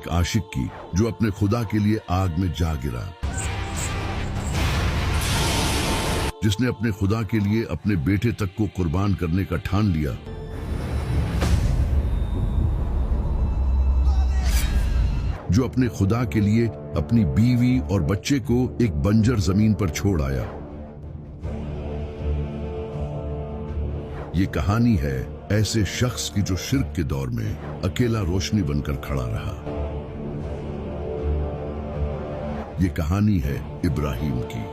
ایک आशिक की जो अपने खुदा के लिए आग में जा गिरा, जिसने अपने खुदा के लिए अपने बेटे तक को कुर्बान करने का ठान लिया, जो अपने खुदा के लिए अपनी बीवी और बच्चे को एक बंजर जमीन पर छोड़ आया। ये कहानी है ऐसे शख्स की जो शिर्क के दौर में अकेला रोशनी बनकर खड़ा रहा। ये कहानी है इब्राहिम की।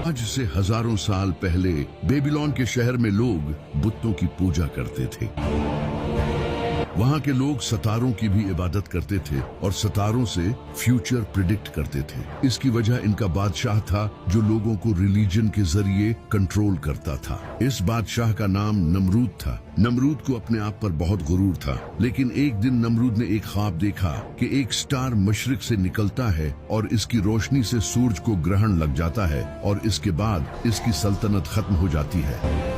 आज से हजारों साल पहले बेबीलोन के शहर में लोग बुतों की पूजा करते थे। वहां के लोग सितारों की भी इबादत करते थे और सितारों से फ्यूचर प्रिडिक्ट करते थे। इसकी वजह इनका बादशाह था जो लोगों को रिलीजन के जरिए कंट्रोल करता था। इस बादशाह का नाम नमरूद था। नमरूद को अपने आप पर बहुत गुरूर था, लेकिन एक दिन नमरूद ने एक ख्वाब देखा कि एक स्टार मशरिक से निकलता है और इसकी रोशनी से सूरज को ग्रहण लग जाता है और इसके बाद इसकी सल्तनत खत्म हो जाती है।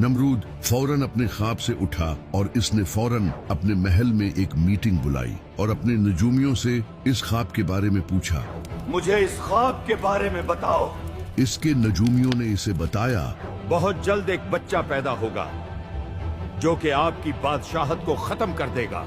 नमरूद फौरन अपने ख्वाब से उठा और इसने फौरन अपने महल में एक मीटिंग बुलाई और अपने नजूमियों से इस ख्वाब के बारे में पूछा। मुझे इस ख्वाब के बारे में बताओ। इसके नजूमियों ने इसे बताया, बहुत जल्द एक बच्चा पैदा होगा जो कि आपकी बादशाहत को खत्म कर देगा।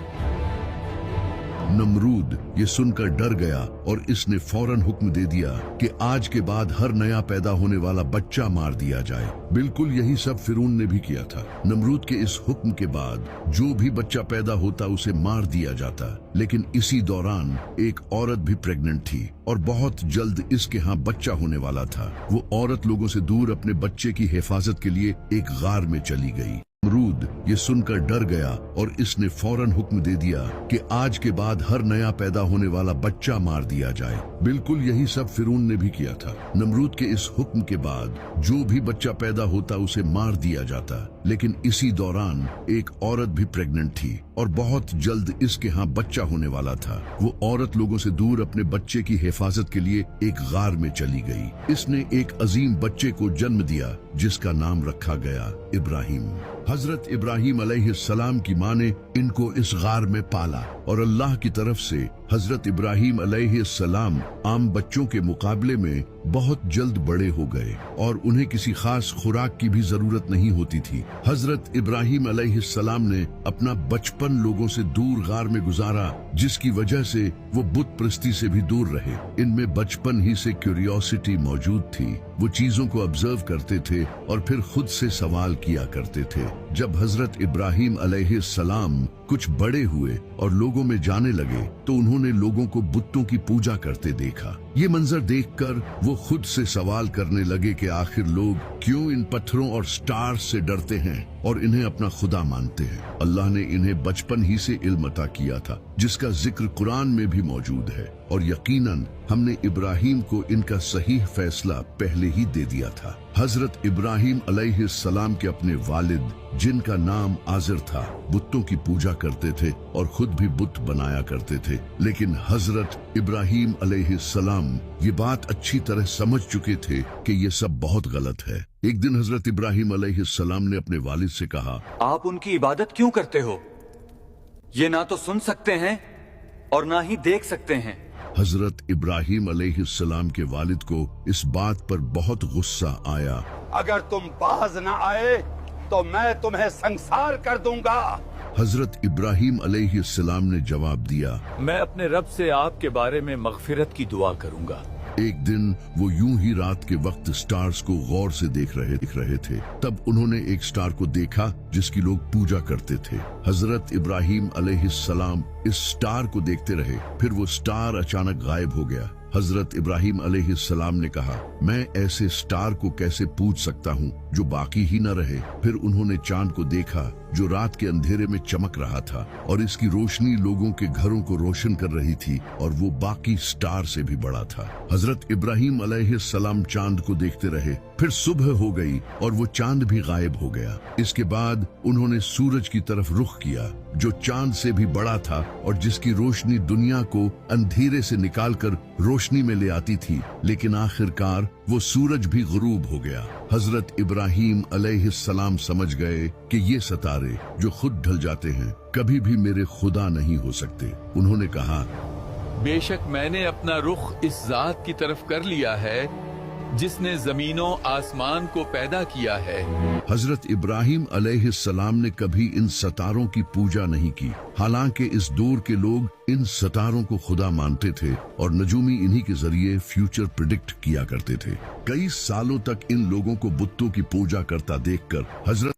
नमरूद ये सुनकर डर गया और इसने फौरन हुक्म दे दिया कि आज के बाद हर नया पैदा होने वाला बच्चा मार दिया जाए। बिल्कुल यही सब फिरौन ने भी किया था। नमरूद के इस हुक्म के बाद जो भी बच्चा पैदा होता उसे मार दिया जाता, लेकिन इसी दौरान एक औरत भी प्रेग्नेंट थी और बहुत जल्द इसके यहाँ बच्चा होने वाला था। वो औरत लोगों से दूर अपने बच्चे की हिफाजत के लिए एक गार में चली गई। नमरूद ये सुनकर डर गया और इसने फौरन हुक्म दे दिया कि आज के बाद हर नया पैदा होने वाला बच्चा मार दिया जाए। बिल्कुल यही सब फिरौन ने भी किया था। नमरूद के इस हुक्म के बाद जो भी बच्चा पैदा होता उसे मार दिया जाता, लेकिन इसी दौरान एक औरत भी प्रेग्नेंट थी और बहुत जल्द इसके यहाँ बच्चा होने वाला था। वो औरत लोगों से दूर अपने बच्चे की हिफाजत के लिए एक गार में चली गई। इसने एक अजीम बच्चे को जन्म दिया जिसका नाम रखा गया इब्राहिम। हजरत इब्राहिम अलैहिस्सलाम की माँ ने इनको इस गार में पाला और अल्लाह की तरफ से हजरत इब्राहिम अलैहिस्सलाम आम बच्चों के मुकाबले में बहुत जल्द बड़े हो गए और उन्हें किसी खास खुराक की भी जरूरत नहीं होती थी। हजरत इब्राहिम अलैहिस्सलाम ने अपना बचपन लोगों से दूर गार में गुजारा, जिसकी वजह से वो बुत परस्ती से भी दूर रहे। इनमें बचपन ही से क्यूरियोसिटी मौजूद थी। वो चीजों को ऑब्जर्व करते थे और फिर खुद से सवाल किया करते थे। जब हजरत इब्राहिम अलैहिस्सलाम कुछ बड़े हुए और लोगों में जाने लगे तो उन्होंने लोगों को बुतों की पूजा करते देखा। ये मंजर देखकर वो खुद से सवाल करने लगे कि आखिर लोग क्यों इन पत्थरों और स्टार्स से डरते हैं और इन्हें अपना खुदा मानते हैं। अल्लाह ने इन्हें बचपन ही से इल्म अता किया था, जिसका जिक्र कुरान में भी मौजूद है, और यकीनन हमने इब्राहिम को इनका सही फैसला पहले ही दे दिया था। हजरत इब्राहिम अलैहिस्सलाम के अपने वालिद, जिनका नाम आज़र था, बुतों की पूजा करते थे और खुद भी बुत बनाया करते थे। लेकिन हजरत इब्राहिम अलैहिस्सलाम ये बात अच्छी तरह समझ चुके थे कि ये सब बहुत गलत है। एक दिन हजरत इब्राहिम अलैहिस्सलाम ने अपने वालिद से कहा, आप उनकी इबादत क्यों करते हो? ये ना तो सुन सकते हैं और ना ही देख सकते हैं। हजरत इब्राहिम अलैहिस्सलाम के वालिद को इस बात पर बहुत गुस्सा आया। अगर तुम बाज न आए तो मैं तुम्हें संसार कर दूंगा। हजरत इब्राहिम अलैहिस्सलाम ने जवाब दिया, मैं अपने रब से आपके बारे में मगफिरत की दुआ करूंगा। एक दिन वो यूं ही रात के वक्त स्टार्स को गौर से देख रहे थे। तब उन्होंने एक स्टार को देखा जिसकी लोग पूजा करते थे। हजरत इब्राहिम अलैहिस्सलाम इस स्टार को देखते रहे, फिर वो स्टार अचानक गायब हो गया। हजरत इब्राहिम अलैहिस्सलाम ने कहा, मैं ऐसे स्टार को कैसे पूज सकता हूँ जो बाकी ही न रहे। फिर उन्होंने चांद को देखा जो रात के अंधेरे में चमक रहा था और इसकी रोशनी लोगों के घरों को रोशन कर रही थी और वो बाकी स्टार से भी बड़ा था। हजरत इब्राहिम अलैहिस्सलाम चांद को देखते रहे, फिर सुबह हो गई और वो चांद भी गायब हो गया। इसके बाद उन्होंने सूरज की तरफ रुख किया जो चांद से भी बड़ा था और जिसकी रोशनी दुनिया को अंधेरे से निकालकर रोशनी रोशनी में ले आती थी, लेकिन आखिरकार वो सूरज भी गुरूब हो गया। हजरत इब्राहीम अलैहिस्सलाम समझ गए कि ये सितारे जो खुद ढल जाते हैं कभी भी मेरे खुदा नहीं हो सकते। उन्होंने कहा, बेशक मैंने अपना रुख इस जात की तरफ कर लिया है जिसने जमीनों आसमान को पैदा किया है। हजरत इब्राहीम अलैहिस्सलाम ने कभी इन सितारों की पूजा नहीं की, हालांकि इस दौर के लोग इन सितारों को खुदा मानते थे और नजूमी इन्हीं के जरिए फ्यूचर प्रिडिक्ट किया करते थे। कई सालों तक इन लोगों को बुतों की पूजा करता देखकर हजरत